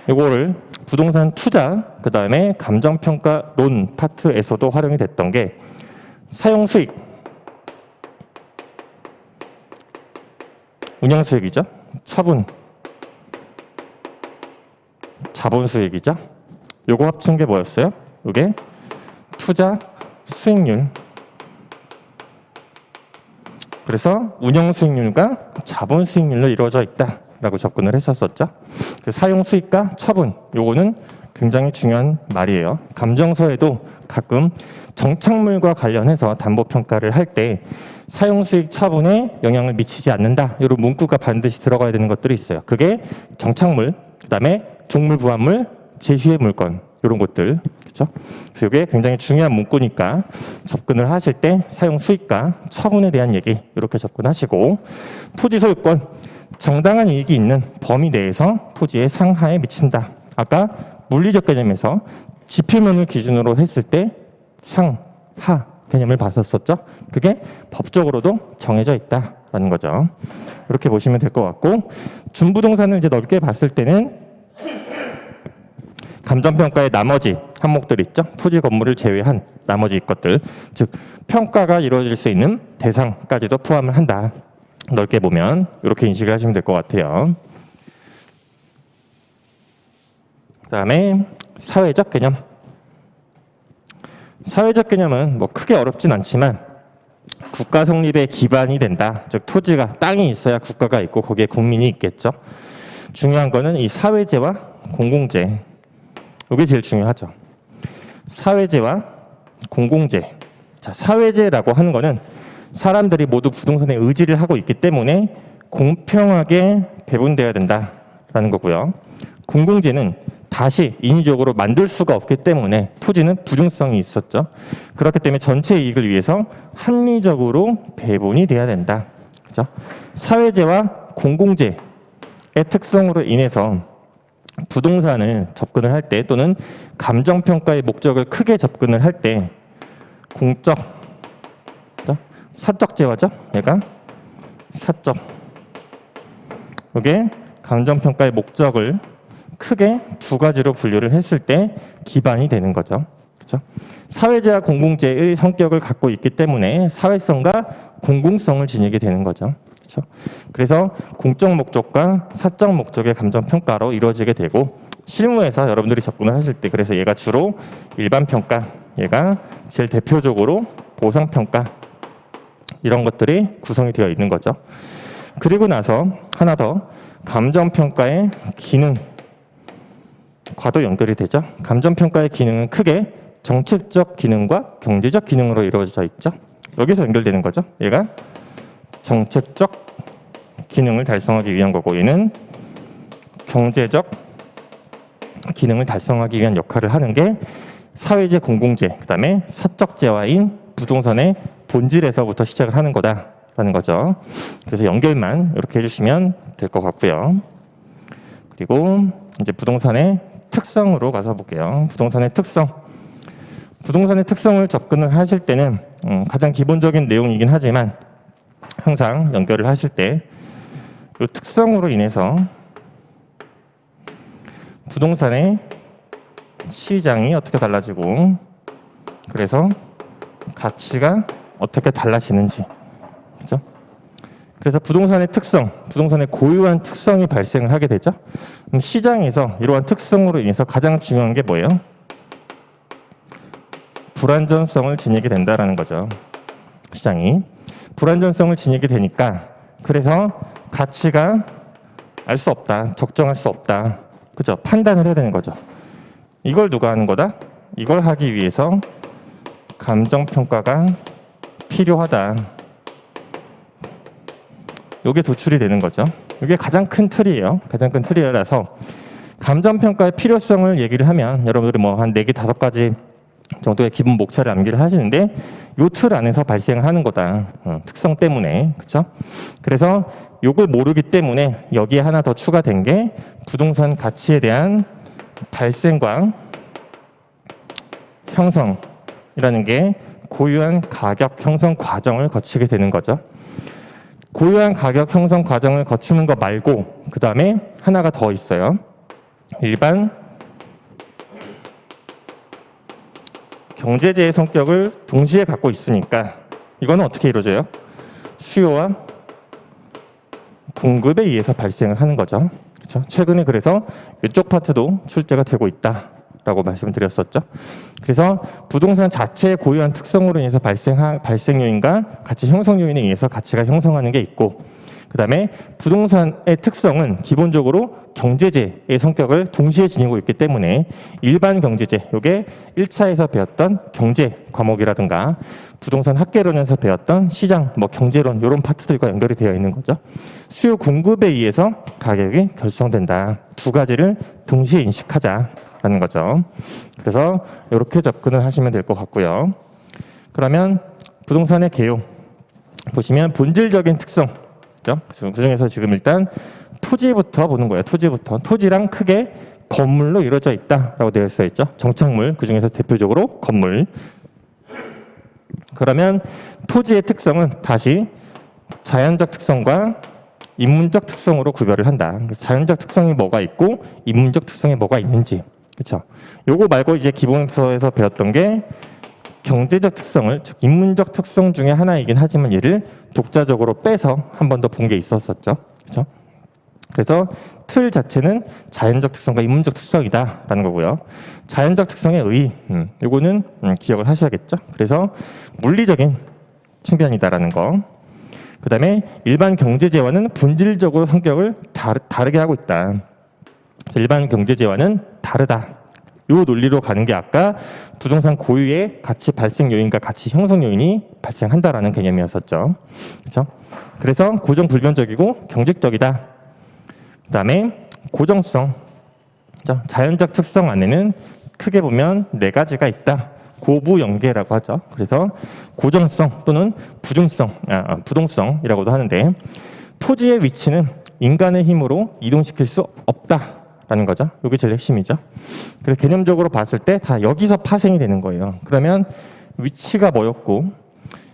이거를 부동산 투자, 그다음에 감정평가론 파트에서도 활용이 됐던 게 사용 수익, 운영 수익이죠. 처분, 자본 수익이죠. 요거 합친 게 뭐였어요? 이게 투자 수익률. 그래서 운영 수익률과 자본 수익률로 이루어져 있다라고 접근을 했었었죠. 사용 수익과 처분, 요거는 굉장히 중요한 말이에요. 감정서에도 가끔 정착물과 관련해서 담보 평가를 할 때 사용 수익 처분에 영향을 미치지 않는다, 이런 문구가 반드시 들어가야 되는 것들이 있어요. 그게 정착물, 그다음에 종물, 부합물, 제휴의 물건, 이런 것들, 그렇죠? 그래서 이게 굉장히 중요한 문구니까 접근을 하실 때 사용 수익과 처분에 대한 얘기 이렇게 접근하시고, 토지 소유권, 정당한 이익이 있는 범위 내에서 토지의 상하에 미친다. 아까 물리적 개념에서 지표면을 기준으로 했을 때 상하 개념을 봤었었죠. 그게 법적으로도 정해져 있다라는 거죠. 이렇게 보시면 될 것 같고, 준부동산을 이제 넓게 봤을 때는 감정평가의 나머지 항목들 있죠. 토지 건물을 제외한 나머지 것들, 즉 평가가 이루어질 수 있는 대상까지도 포함을 한다. 넓게 보면 이렇게 인식을 하시면 될 것 같아요. 그다음에 사회적 개념. 사회적 개념은 뭐 크게 어렵진 않지만 국가 성립의 기반이 된다. 즉 토지가, 땅이 있어야 국가가 있고 거기에 국민이 있겠죠. 중요한 거는 이 사회재와 공공재, 이게 제일 중요하죠. 사회재와 공공재. 자, 사회재라고 하는 거는 사람들이 모두 부동산에 의지를 하고 있기 때문에 공평하게 배분돼야 된다라는 거고요. 공공재는 다시 인위적으로 만들 수가 없기 때문에 토지는 부중성이 있었죠. 그렇기 때문에 전체 이익을 위해서 합리적으로 배분이 돼야 된다. 그죠? 사회재와 공공재의 특성으로 인해서 부동산을 접근을 할 때, 또는 감정평가의 목적을 크게 접근을 할 때 공적, 사적 재화죠. 얘가 사적. 이게 감정평가의 목적을 크게 두 가지로 분류를 했을 때 기반이 되는 거죠. 그렇죠? 사회재와 공공재의 성격을 갖고 있기 때문에 사회성과 공공성을 지니게 되는 거죠. 그렇죠? 그래서 공적 목적과 사적 목적의 감정평가로 이루어지게 되고, 실무에서 여러분들이 접근을 하실 때 그래서 얘가 주로 일반평가, 얘가 제일 대표적으로 보상평가, 이런 것들이 구성이 되어 있는 거죠. 그리고 나서 하나 더, 감정평가의 기능과도 연결이 되죠. 감정평가의 기능은 크게 정책적 기능과 경제적 기능으로 이루어져 있죠. 여기서 연결되는 거죠. 얘가 정책적 기능을 달성하기 위한 거고, 얘는 경제적 기능을 달성하기 위한 역할을 하는 게 사회재, 공공재, 그다음에 사적 재화인 부동산의 본질에서부터 시작을 하는 거다라는 거죠. 그래서 연결만 이렇게 해주시면 될 것 같고요. 그리고 이제 부동산의 특성으로 가서 볼게요. 부동산의 특성. 부동산의 특성을 접근을 하실 때는 가장 기본적인 내용이긴 하지만 항상 연결을 하실 때 이 특성으로 인해서 부동산의 시장이 어떻게 달라지고, 그래서 가치가 어떻게 달라지는지, 그렇죠? 그래서 부동산의 특성, 부동산의 고유한 특성이 발생을 하게 되죠. 그럼 시장에서 이러한 특성으로 인해서 가장 중요한 게 뭐예요? 불안전성을 지니게 된다라는 거죠. 시장이 불안전성을 지니게 되니까, 그래서 가치가 알 수 없다, 적정할 수 없다, 그죠? 판단을 해야 되는 거죠. 이걸 누가 하는 거다? 이걸 하기 위해서 감정평가가 필요하다. 이게 도출이 되는 거죠. 이게 가장 큰 틀이에요. 가장 큰 틀이라서 감정평가의 필요성을 얘기를 하면 여러분들이 뭐 한 4개, 5가지 정도의 기본 목차를 암기를 하시는데, 이 틀 안에서 발생을 하는 거다. 특성 때문에. 그렇죠? 그래서 이걸 모르기 때문에 여기에 하나 더 추가된 게 부동산 가치에 대한 발생과 형성이라는 게 고유한 가격 형성 과정을 거치게 되는 거죠. 고유한 가격 형성 과정을 거치는 거 말고 그 다음에 하나가 더 있어요. 일반 경제재의 성격을 동시에 갖고 있으니까 이거는 어떻게 이루어져요? 수요와 공급에 의해서 발생을 하는 거죠. 그렇죠? 최근에 그래서 이쪽 파트도 출제가 되고 있다라는 라고 말씀드렸었죠. 그래서 부동산 자체의 고유한 특성으로 인해서 발생 요인과 가치 형성 요인에 의해서 가치가 형성하는 게 있고, 그 다음에 부동산의 특성은 기본적으로 경제재의 성격을 동시에 지니고 있기 때문에 일반 경제재, 요게 1차에서 배웠던 경제 과목이라든가 부동산 학계론에서 배웠던 시장, 경제론 이런 파트들과 연결이 되어 있는 거죠. 수요 공급에 의해서 가격이 결정된다. 두 가지를 동시에 인식하자라는 거죠. 그래서 이렇게 접근을 하시면 될 것 같고요. 그러면 부동산의 개요 보시면 본질적인 특성, 그 중에서 지금 일단 토지부터 보는 거예요. 토지랑 크게 건물로 이루어져 있다라고 되어 있죠. 정착물, 그 중에서 대표적으로 건물. 그러면 토지의 특성은 다시 자연적 특성과 인문적 특성으로 구별을 한다. 자연적 특성이 뭐가 있고 인문적 특성이 뭐가 있는지, 그렇죠? 요거 말고 이제 기본서에서 배웠던 게 경제적 특성을, 즉 인문적 특성 중에 하나이긴 하지만 얘를 독자적으로 빼서 한 번 더 본 게 있었었죠. 그렇죠? 그래서 틀 자체는 자연적 특성과 인문적 특성이다라는 거고요. 자연적 특성의 의의, 이거는 기억을 하셔야겠죠. 그래서 물리적인 측면이다라는 거. 그 다음에 일반 경제재와는 본질적으로 성격을 다르게 하고 있다. 일반 경제재와는 다르다. 요 논리로 가는 게 아까 부동산 고유의 가치 발생 요인과 가치 형성 요인이 발생한다라는 개념이었었죠. 그렇죠? 그래서 고정 불변적이고 경직적이다. 그다음에 고정성. 그렇죠? 자연적 특성 안에는 크게 보면 네 가지가 있다. 고부연계라고 하죠. 그래서 고정성 또는 부동성이라고도 하는데, 토지의 위치는 인간의 힘으로 이동시킬 수 없다라는 거죠. 이게 제일 핵심이죠. 그래서 개념적으로 봤을 때 다 여기서 파생이 되는 거예요. 그러면 위치가 뭐였고,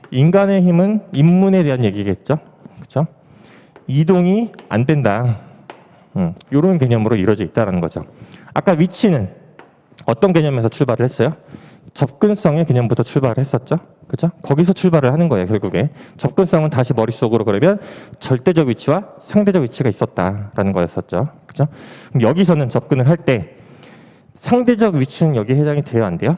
인간의 힘은 인문에 대한 얘기겠죠. 그렇죠? 이동이 안 된다. 이런 개념으로 이루어져 있다는 거죠. 아까 위치는 어떤 개념에서 출발을 했어요? 접근성의 개념부터 출발을 했었죠. 그죠? 거기서 출발을 하는 거예요, 결국에. 접근성은 다시 머릿속으로 그러면 절대적 위치와 상대적 위치가 있었다라는 거였었죠. 그죠? 그럼 여기서는 접근을 할 때 상대적 위치는 여기에 해당이 돼요, 안 돼요?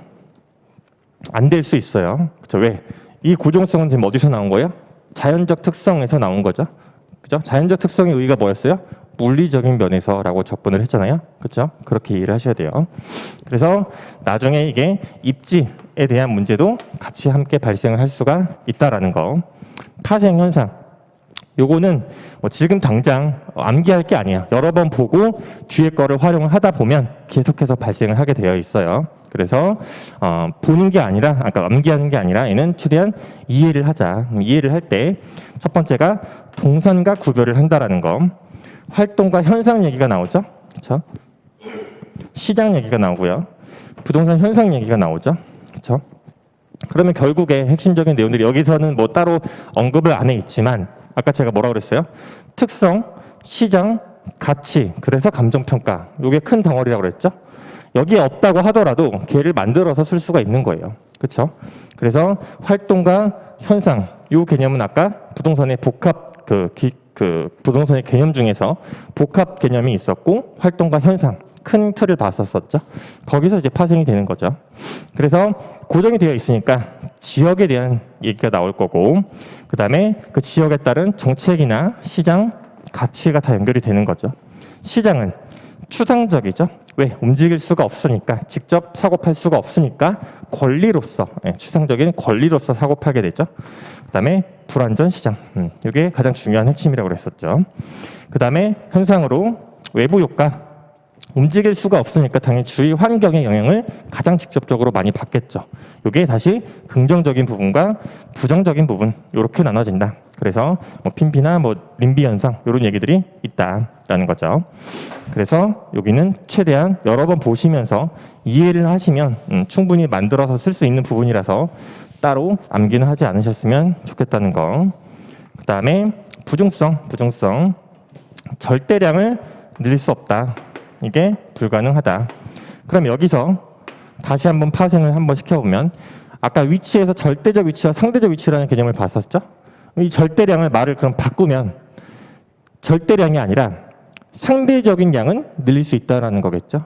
안 될 수 있어요. 그죠? 왜? 이 고정성은 지금 어디서 나온 거예요? 자연적 특성에서 나온 거죠. 그죠? 자연적 특성의 의의가 뭐였어요? 물리적인 면에서라고 접근을 했잖아요. 그렇죠? 그렇게 이해를 하셔야 돼요. 그래서 나중에 이게 입지에 대한 문제도 같이 함께 발생을 할 수가 있다라는 거. 파생 현상. 요거는 지금 당장 암기할 게 아니에요. 여러 번 보고 뒤에 거를 활용을 하다 보면 계속해서 발생을 하게 되어 있어요. 그래서 보는 게 아니라, 아까 암기하는 게 아니라 얘는 최대한 이해를 하자. 이해를 할 때 첫 번째가 동선과 구별을 한다라는 거. 활동과 현상 얘기가 나오죠. 그렇죠? 시장 얘기가 나오고요. 부동산 현상 얘기가 나오죠. 그렇죠? 그러면 결국에 핵심적인 내용들이 여기서는 뭐 따로 언급을 안 해 있지만, 아까 제가 뭐라고 그랬어요? 특성, 시장, 가치, 그래서 감정평가. 이게 큰 덩어리라고 그랬죠? 여기에 없다고 하더라도 걔를 만들어서 쓸 수가 있는 거예요. 그렇죠? 그래서 활동과 현상, 이 개념은 아까 부동산의 복합 부동산의 개념 중에서 복합 개념이 있었고, 활동과 현상, 큰 틀을 봤었었죠. 거기서 이제 파생이 되는 거죠. 그래서 고정이 되어 있으니까 지역에 대한 얘기가 나올 거고, 그 다음에 그 지역에 따른 정책이나 시장, 가치가 다 연결이 되는 거죠. 시장은 추상적이죠. 왜? 움직일 수가 없으니까, 직접 사고 팔 수가 없으니까 권리로서, 추상적인 권리로서 사고 팔게 되죠. 그 다음에 불완전 시장, 이게 가장 중요한 핵심이라고 그랬었죠. 그 다음에 현상으로 외부 효과, 움직일 수가 없으니까 당연히 주위 환경의 영향을 가장 직접적으로 많이 받겠죠. 이게 다시 긍정적인 부분과 부정적인 부분, 이렇게 나눠진다. 그래서 핀피나 림비 현상 이런 얘기들이 있다라는 거죠. 그래서 여기는 최대한 여러 번 보시면서 이해를 하시면 충분히 만들어서 쓸 수 있는 부분이라서 따로 암기는 하지 않으셨으면 좋겠다는 거. 그 다음에 부중성. 절대량을 늘릴 수 없다. 이게 불가능하다. 그럼 여기서 다시 한번 파생을 한번 시켜보면, 아까 위치에서 절대적 위치와 상대적 위치라는 개념을 봤었죠? 이 절대량을 말을 그럼 바꾸면 절대량이 아니라 상대적인 양은 늘릴 수 있다는 거겠죠?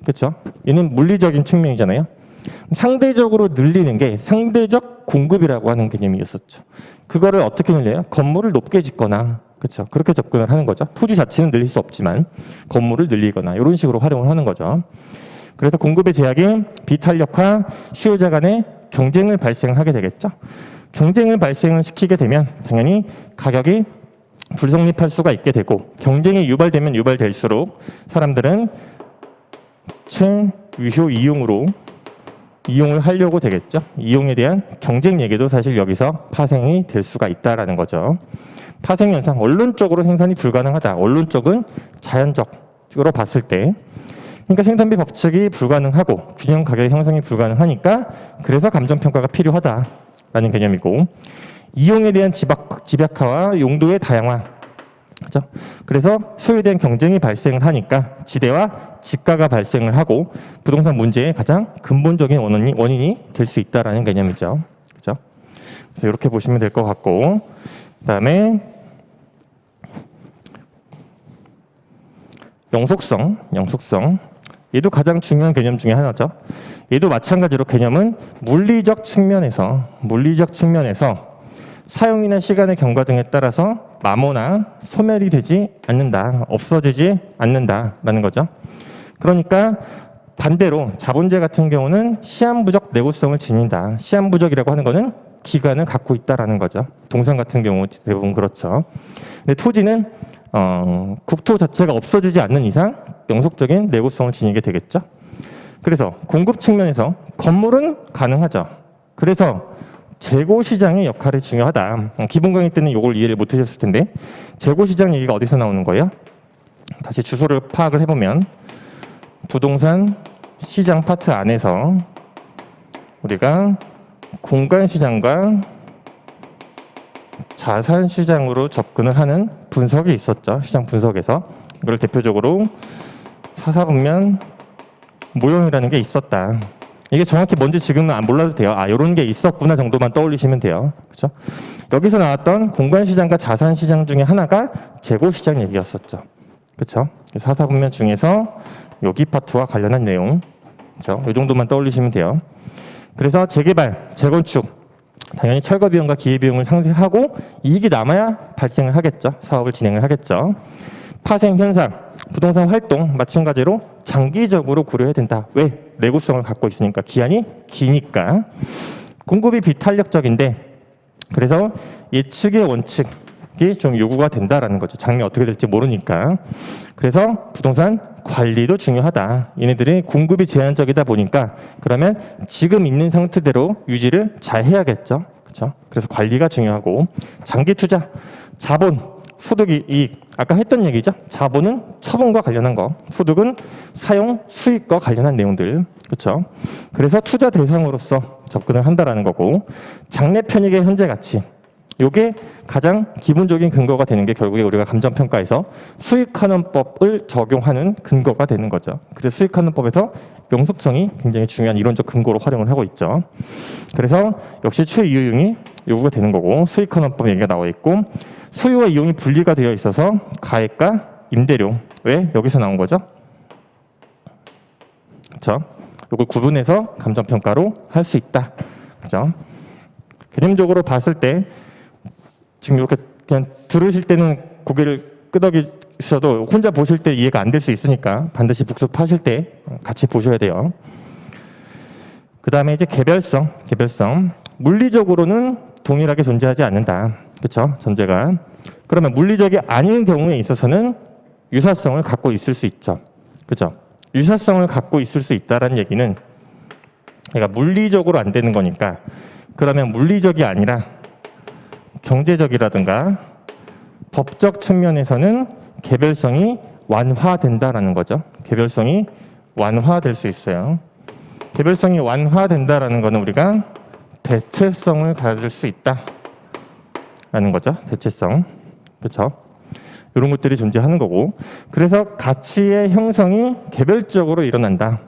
그렇죠? 얘는 물리적인 측면이잖아요. 상대적으로 늘리는 게 상대적 공급이라고 하는 개념이었었죠. 그거를 어떻게 늘려요? 건물을 높게 짓거나, 그렇죠? 그렇게 접근을 하는 거죠. 토지 자체는 늘릴 수 없지만 건물을 늘리거나 이런 식으로 활용을 하는 거죠. 그래서 공급의 제약이 비탄력화, 수요자 간의 경쟁을 발생하게 되겠죠. 경쟁을 발생을 시키게 되면 당연히 가격이 불성립할 수가 있게 되고, 경쟁이 유발되면 유발될수록 사람들은 최유효 이용으로 이용을 하려고 되겠죠. 이용에 대한 경쟁 얘기도 사실 여기서 파생이 될 수가 있다라는 거죠. 파생 현상, 원론적으로 생산이 불가능하다. 원론적은 자연적으로 봤을 때, 그러니까 생산비 법칙이 불가능하고 균형 가격 형성이 불가능하니까 그래서 감정평가가 필요하다라는 개념이고, 이용에 대한 집약화와 용도의 다양화, 그렇죠? 그래서 소유에 대한 경쟁이 발생을 하니까 지대와 지가가 발생을 하고 부동산 문제의 가장 근본적인 원인이 될 수 있다라는 개념이죠. 그렇죠? 그래서 이렇게 보시면 될 것 같고, 그다음에 영속성. 얘도 가장 중요한 개념 중에 하나죠. 얘도 마찬가지로 개념은 물리적 측면에서 사용이나 시간의 경과 등에 따라서 마모나 소멸이 되지 않는다, 없어지지 않는다라는 거죠. 그러니까 반대로 자본재 같은 경우는 시한부적 내구성을 지닌다. 시한부적이라고 하는 거는 기간을 갖고 있다라는 거죠. 동산 같은 경우 대부분 그렇죠. 근데 토지는 국토 자체가 없어지지 않는 이상 영속적인 내구성을 지니게 되겠죠. 그래서 공급 측면에서 건물은 가능하죠. 그래서 재고 시장의 역할이 중요하다. 기본 강의 때는 이걸 이해를 못 하셨을 텐데, 재고 시장 얘기가 어디서 나오는 거예요? 다시 주소를 파악을 해보면 부동산 시장 파트 안에서 우리가 공간 시장과 자산 시장으로 접근을 하는 분석이 있었죠. 시장 분석에서 이걸 대표적으로 사사분면 모형이라는 게 있었다. 이게 정확히 뭔지 지금은 안 몰라도 돼요. 아, 이런 게 있었구나 정도만 떠올리시면 돼요. 그렇죠? 여기서 나왔던 공간 시장과 자산 시장 중에 하나가 재고 시장 얘기였었죠. 그렇죠? 사사분면 중에서 여기 파트와 관련한 내용, 그렇죠? 이 정도만 떠올리시면 돼요. 그래서 재개발, 재건축, 당연히 철거 비용과 기회 비용을 상쇄하고 이익이 남아야 발생을 하겠죠. 사업을 진행을 하겠죠. 파생 현상, 부동산 활동 마찬가지로 장기적으로 고려해야 된다. 왜? 내구성을 갖고 있으니까, 기한이 기니까. 공급이 비탄력적인데 그래서 예측의 원칙이 좀 요구가 된다라는 거죠. 장래 어떻게 될지 모르니까. 그래서 부동산 관리도 중요하다. 얘네들이 공급이 제한적이다 보니까 그러면 지금 있는 상태대로 유지를 잘 해야겠죠. 그렇죠? 그래서 관리가 중요하고, 장기 투자, 자본, 소득이 이익, 아까 했던 얘기죠. 자본은 처분과 관련한 거, 소득은 사용 수익과 관련한 내용들, 그렇죠? 그래서 투자 대상으로서 접근을 한다라는 거고, 장래 편익의 현재 가치, 요게 가장 기본적인 근거가 되는 게 결국에 우리가 감정평가에서 수익환원법을 적용하는 근거가 되는 거죠. 그래서 수익환원법에서 영속성이 굉장히 중요한 이론적 근거로 활용을 하고 있죠. 그래서 역시 최이용이 요구가 되는 거고, 수익환원법 얘기가 나와 있고, 소유와 이용이 분리가 되어 있어서 가액과 임대료, 왜? 여기서 나온 거죠. 그렇죠? 이걸 구분해서 감정평가로 할 수 있다. 그렇죠? 개념적으로 봤을 때 지금 이렇게 그냥 들으실 때는 고개를 끄덕이셔도 혼자 보실 때 이해가 안 될 수 있으니까 반드시 복습하실 때 같이 보셔야 돼요. 그 다음에 이제 개별성. 물리적으로는 동일하게 존재하지 않는다. 그렇죠? 전제가. 그러면 물리적이 아닌 경우에 있어서는 유사성을 갖고 있을 수 있죠. 그렇죠? 유사성을 갖고 있을 수 있다라는 얘기는, 그러니까 물리적으로 안 되는 거니까, 그러면 물리적이 아니라 경제적이라든가 법적 측면에서는 개별성이 완화된다라는 거죠. 개별성이 완화될 수 있어요. 개별성이 완화된다라는 거는 우리가 대체성을 가질 수 있다라는 거죠. 대체성. 그렇죠? 이런 것들이 존재하는 거고, 그래서 가치의 형성이 개별적으로 일어난다.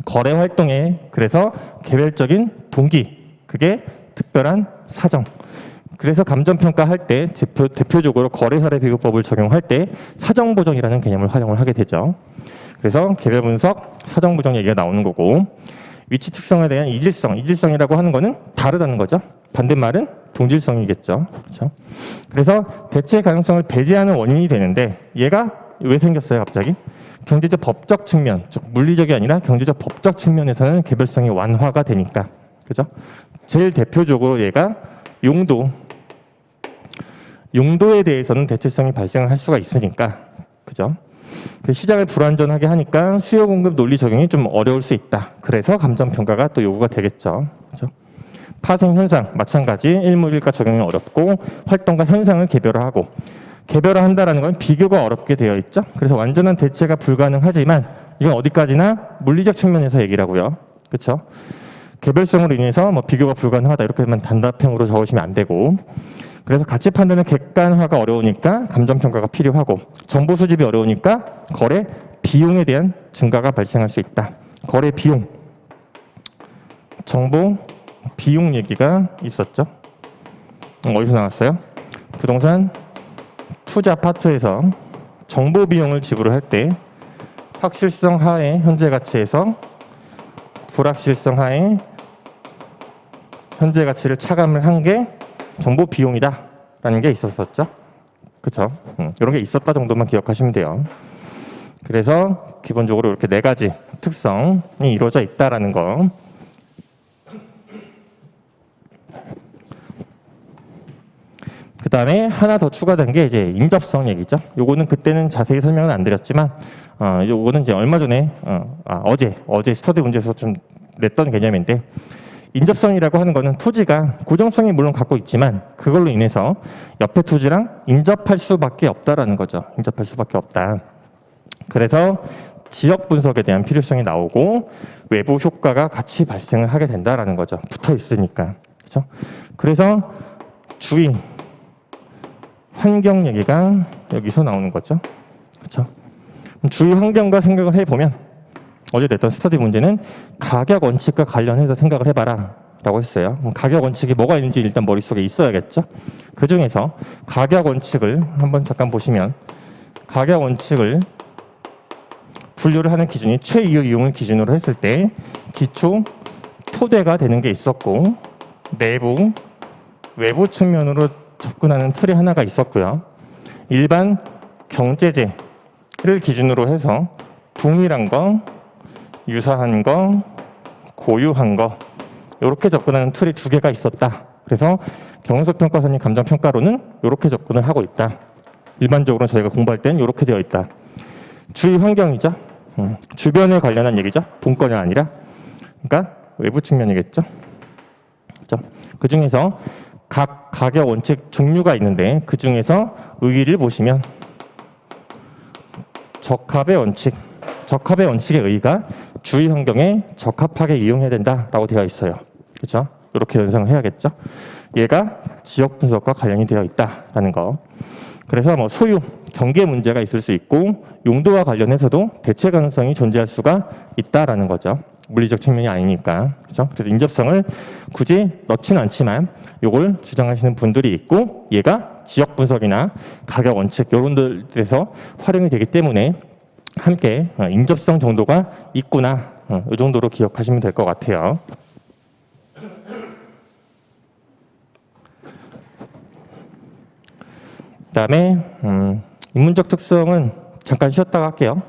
거래 활동에 그래서 개별적인 동기, 그게 특별한 사정, 그래서 감정평가 할 때 대표적으로 거래사례 비교법을 적용할 때 사정보정이라는 개념을 활용을 하게 되죠. 그래서 개별 분석, 사정보정 얘기가 나오는 거고, 위치 특성에 대한 이질성이라고 하는 거는 다르다는 거죠. 반대말은 동질성이겠죠. 그렇죠? 그래서 대체 가능성을 배제하는 원인이 되는데 얘가 왜 생겼어요, 갑자기? 경제적 법적 측면, 즉 물리적이 아니라 경제적 법적 측면에서는 개별성이 완화가 되니까. 그죠? 제일 대표적으로 얘가 용도에 대해서는 대체성이 발생할 수가 있으니까. 그죠? 그 시장을 불완전하게 하니까 수요 공급 논리 적용이 좀 어려울 수 있다. 그래서 감정 평가가 또 요구가 되겠죠. 그죠? 파생 현상 마찬가지 일물일가 적용이 어렵고 활동과 현상을 개별화하고 개별화한다라는 건 비교가 어렵게 되어 있죠. 그래서 완전한 대체가 불가능하지만 이건 어디까지나 물리적 측면에서 얘기를 하고요. 그렇죠? 개별성으로 인해서 뭐 비교가 불가능하다 이렇게만 단답형으로 적으시면 안 되고, 그래서 가치 판단의 객관화가 어려우니까 감정 평가가 필요하고, 정보 수집이 어려우니까 거래 비용에 대한 증가가 발생할 수 있다. 거래 비용, 정보 비용 얘기가 있었죠. 어디서 나왔어요? 부동산 투자 파트에서 정보 비용을 지불을 할 때 확실성 하에 현재 가치에서 불확실성 하에 현재 가치를 차감을 한 게 정보 비용이다라는 게 있었었죠. 그렇죠? 이런 게 있었다 정도만 기억하시면 돼요. 그래서 기본적으로 이렇게 네 가지 특성이 이루어져 있다라는 거. 그 다음에 하나 더 추가된 게 이제 인접성 얘기죠. 요거는 그때는 자세히 설명은 안 드렸지만, 요거는 이제 얼마 전에, 어제 스터디 문제에서 좀 냈던 개념인데, 인접성이라고 하는 거는 토지가 고정성이 물론 갖고 있지만 그걸로 인해서 옆에 토지랑 인접할 수밖에 없다라는 거죠. 인접할 수밖에 없다. 그래서 지역 분석에 대한 필요성이 나오고 외부 효과가 같이 발생을 하게 된다라는 거죠. 붙어 있으니까. 그렇죠? 그래서 주의 환경 얘기가 여기서 나오는 거죠. 그렇죠? 주의 환경과 생각을 해보면 어제 냈던 스터디 문제는 가격 원칙과 관련해서 생각을 해봐라 라고 했어요. 가격 원칙이 뭐가 있는지 일단 머릿속에 있어야겠죠. 그 중에서 가격 원칙을 한번 잠깐 보시면, 가격 원칙을 분류를 하는 기준이 최이후 이용을 기준으로 했을 때 기초 토대가 되는 게 있었고, 내부 외부 측면으로 접근하는 틀이 하나가 있었고요. 일반 경제제를 기준으로 해서 동일한 거, 유사한 거, 고유한 거 이렇게 접근하는 틀이 두 개가 있었다. 그래서 경영석 평가사님 감정 평가로는 이렇게 접근을 하고 있다. 일반적으로 저희가 공부할 때는 이렇게 되어 있다. 주의 환경이죠. 주변에 관련한 얘기죠. 본건이 아니라. 그러니까 외부 측면이겠죠. 그렇죠? 그 중에서 각 가격 원칙 종류가 있는데 그 중에서 의의를 보시면 적합의 원칙의 의의가 주의 환경에 적합하게 이용해야 된다라고 되어 있어요. 그렇죠? 이렇게 연상을 해야겠죠. 얘가 지역 분석과 관련이 되어 있다라는 거. 그래서 뭐 소유, 경계 문제가 있을 수 있고 용도와 관련해서도 대체 가능성이 존재할 수가 있다라는 거죠. 물리적 측면이 아니니까. 그렇죠? 그래서 인접성을 굳이 넣지는 않지만 이걸 주장하시는 분들이 있고, 얘가 지역 분석이나 가격 원칙 이런 데서 활용이 되기 때문에 함께 인접성 정도가 있구나, 이 정도로 기억하시면 될 것 같아요. 그다음에 인문적 특성은 잠깐 쉬었다가 할게요.